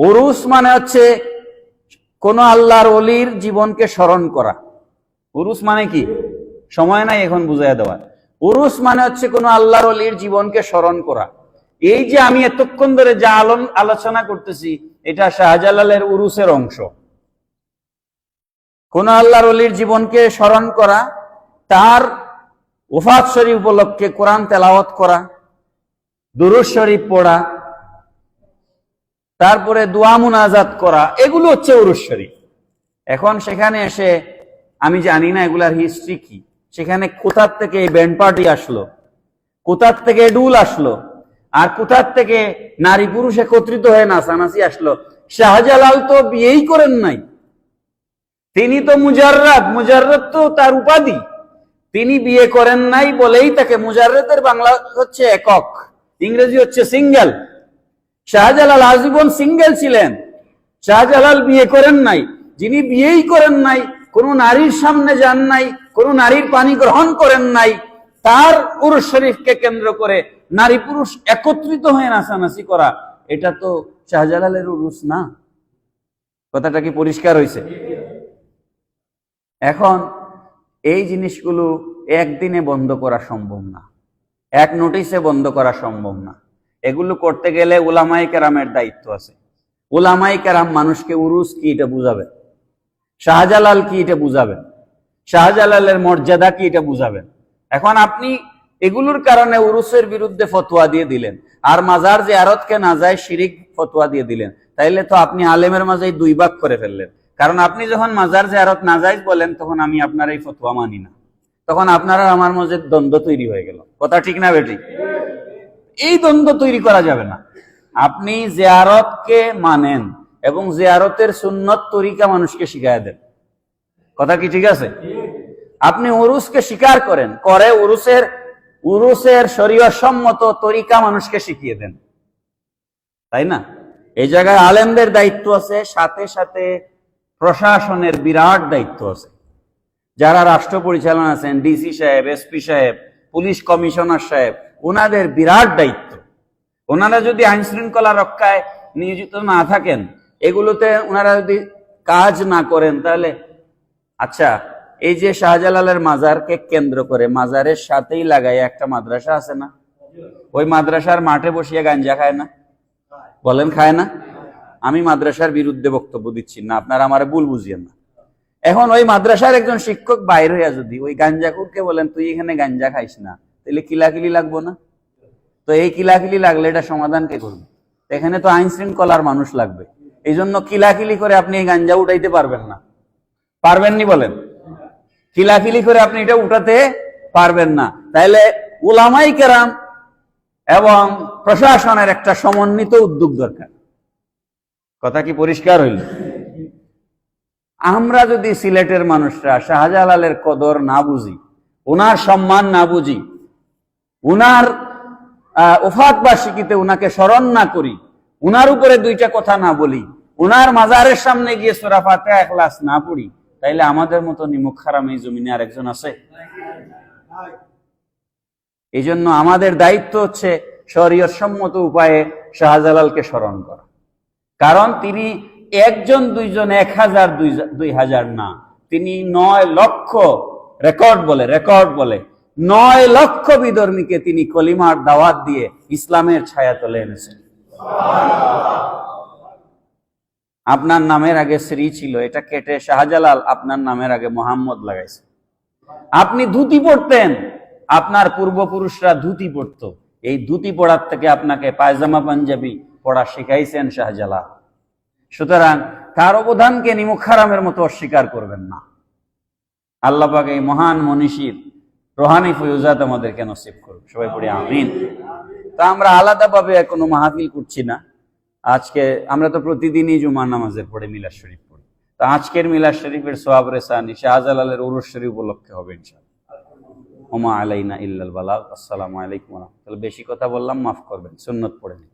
উরুস মানে হচ্ছে কোন আল্লাহর ওলির জীবনকে স্মরণ করা। উরুস মানে কি? সময় নাই এখন বুঝাইয়া দেওয়া। উরুস মানে হচ্ছে কোন আল্লাহর ওলির জীবনকে স্মরণ করা। এই যে আমি এতক্ষণ ধরে যা আলোচনা করতেছি, এটা শাহজালালের উরুসের অংশ। কোন আল্লাহর ওলির জীবনকে স্মরণ করা, তার ওফাত শরীফ উপলক্ষে কোরআন তেলাওয়াত করা, দুরূদ শরীফ পড়া, তারপরে দোয়া মুনাজাত করা, এগুলো হচ্ছে উরুস শরীফ। এখন সেখানে এসে আমি জানি না এগুলার হিস্ট্রি কি, সেখানে কোথার থেকে এই ব্যান্ড পার্টি আসলো, কোথার থেকে ডুল আসলো, আর কোথার থেকে নারী পুরুষ একত্রিত হয়ে নাচানাচি আসলো। শাহজালাল তো বিয়েই করেন নাই, তিনি তো মুজাররাদ। মুজাররাদ তো তার উপাধি, তিনি বিয়ে করেন নাই বলেই তাকে, মুজাররাদের বাংলা হচ্ছে একক, ইংরেজি হচ্ছে সিঙ্গেল। শাহজালাল আজীবন সিঙ্গেল ছিলেন। শাহজালাল বিয়ে করেন নাই। যিনি বিয়েই করেন নাই, কোন নারীর সামনে যান নাই, কোন নারীর পানি গ্রহণ করেন নাই, তার উরুস শরীফকে কেন্দ্র করে নারী পুরুষ একত্রিত হয়ে নাচানাচি করা, এটা তো শাহজালালের উরুস না। কথাটা কি পরিষ্কার হয়েছে? এখন এই জিনিসগুলো একদিনে বন্ধ করা সম্ভব না, এক নোটিশে বন্ধ করা সম্ভব না। এগুলো করতে গেলে উলামায়ে কেরামের দায়িত্ব আছে। উলামায়ে কেরাম মানুষকে উরুস কি এটা বুঝাবেন, শাহজালাল কি এটা বুঝাবেন, শাহজালালের মর্যাদা কি এটা বুঝাবেন। এখন আপনি এগুলোর কারণে উরুসের বিরুদ্ধে ফতোয়া দিয়ে দিলেন, আর মাজার জিয়ারতকে নাজায়েজ শিরিক ফতোয়া দিয়ে দিলেন, তাইলে তো আপনি আলেমের মাঝে দুই ভাগ করে ফেললেন। কারণ আপনি যখন মাজার জিয়ারত নাজায়েজ বলেন, তখন আমি আপনার এই ফতোয়া মানি না, তখন আপনার আর আমার মাঝে দ্বন্দ্ব তৈরি হয়ে গেল। কথা ঠিক না বেটি? এই দ্বন্দ্ব তৈরি করা যাবে না। আপনি জিয়ারতকে মানেন এবং জিয়ারতের সুন্নত তরিকা মানুষকে শিখায় দেন। কথা কি ঠিক আছে? আপনি উরুসকে স্বীকার করেন, করে উরুসের শরীয়ত সম্মত তরিকা মানুষকে শিখিয়ে দেন, তাই না? এই জায়গায় আলেমদের দায়িত্ব আছে, সাথে সাথে প্রশাসনের বিরাট দায়িত্ব আছে। যারা রাষ্ট্র পরিচালনা আছেন, ডিসি সাহেব, এসপি সাহেব, পুলিশ কমিশনার সাহেব, ওনাদের বিরাট দায়িত্ব। ওনারা যদি আইন শৃঙ্খলা রক্ষায় নিয়োজিত না থাকেন, এগুলোতে ওনারা যদি কাজ না করেন, তাহলে আচ্ছা, এই যে শাহজালালের মাজারকে কেন্দ্র করে মাজারের সাথেই লাগাই একটা মাদ্রাসা আছে না, ওই মাদ্রাসার মাঠে বসিয়ে গাঞ্জা খায় না? বলেন খায় না? আমি মাদ্রাসার বিরুদ্ধে বক্তব্য দিচ্ছি না, আপনারা আমারে ভুল বুঝিয়েন না। এখন ওই মাদ্রাসার একজন শিক্ষক বাইর হইয়া যদি ওই গাঞ্জাখুরকে বলেন তুই এখানে গাঞ্জা খাইস না, তাহলে কিলাকিলি লাগবো না? তো এই কিলাকিলি লাগলে এটা সমাধান কে করবে? এখানে তো আইন শৃঙ্খলার মানুষ লাগবে। এই জন্য কিলাকিলি করে আপনি এই গাঞ্জা উঠাইতে পারবেন না। পারবেননি? বলেন। কিলাকিলি করে আপনি এটা উঠাতে পারবেন না। তাইলে উলামায়ে কেরাম এবং প্রশাসনের একটা সমন্বিত উদ্যোগ দরকার। কথা কি পরিষ্কার হইল? আমরা যদি সিলেটের মানুষরা শাহজালালের কদর না বুঝি, ওনার সম্মান না বুঝি, ওনার ওফাত বার্ষিকীতে ওনাকে স্মরণ না করি, ওনার উপরে দুইটা কথা না বলি, ওনার মাজারের সামনে গিয়ে সূরা ফাতিহা ইখলাস না পড়ি, তাইলে আমাদের মতো নিমুখ হারাম এই জমিনে আরেকজন আছে? এই জন্য আমাদের দায়িত্ব হচ্ছে শরীয়ত সম্মত উপায়ে শাহজালালকে স্মরণ করা। কারণ তিনি একজন, দুইজন, 1000, 2000 না, তিনি 9 লক্ষ, রেকর্ড বলে 9 লক্ষ বিধর্মীকে তিনি কলিমার দাওয়াত দিয়ে ইসলামের ছায়া তলে এনেছেন। আপনার নামের আগে শ্রী ছিল, এটা কেটে শাহজালাল আপনার নামের আগে মোহাম্মদ লাগাইছে। আপনি ধুতি পড়তেন, আপনার পূর্বপুরুষরা ধুতি পড়তো, এই ধুতি পড়ার থেকে আপনাকে পায়জামা পাঞ্জাবি পড়া শিখাইছেন শাহজালাল। সুতরাং তার অবদানকে নিমুখ হারামের মতো অস্বীকার করবেন না। আল্লাহ পাক এই মহান মনীষীর রুহানি ফয়জাত আমাদেরকে নসিব করুন। সবাই পড়ি আমিন। তা আমরা আলাদাভাবে কোনো মাহফিল করছি না। আজকে আমরা তো প্রতিদিনই জুমার নামাজের পড়ে মিলাদ শরীফ পড়ি। তো আজকের মিলাদ শরীফের সওয়াব রেসানি শাহজালালের উরুস শরীফ উপলক্ষে হবে ইনশাআল্লাহ। ওমা আলাইনা ইল্লাল বালাগ। আসসালামু আলাইকুম ওয়া রাহমাতুল্লাহ। বেশি কথা বললাম, মাফ করবেন, সুন্নত পড়ে নিন।